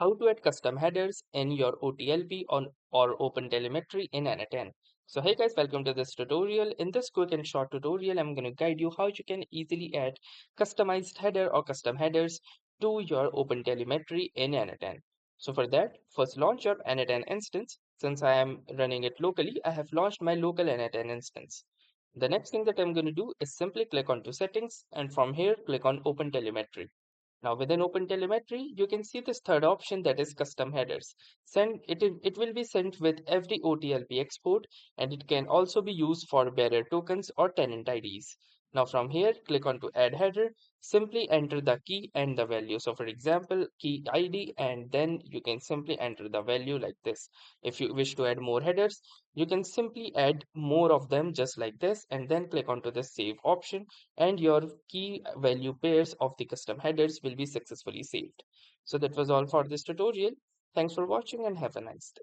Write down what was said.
How to add custom headers in your OTLP or OpenTelemetry in n8n. So hey guys, welcome to this tutorial. In this quick and short tutorial, I'm going to guide you how you can easily add customized header or custom headers to your OpenTelemetry in n8n. So for that, first launch your n8n instance. Since I am running it locally, I have launched my local n8n instance. The next thing that I'm going to do is simply click onto settings, and from here click on OpenTelemetry. Now within OpenTelemetry, you can see this third option, that is custom headers. It will be sent with every OTLP export, and it can also be used for bearer tokens or tenant IDs. Now from here, click on to add header. Simply enter the key and the value. So for example, key ID, and then you can simply enter the value like this. If you wish to add more headers, you can simply add more of them just like this, and then click onto the save option, and your key value pairs of the custom headers will be successfully saved. So that was all for this tutorial. Thanks for watching and have a nice day.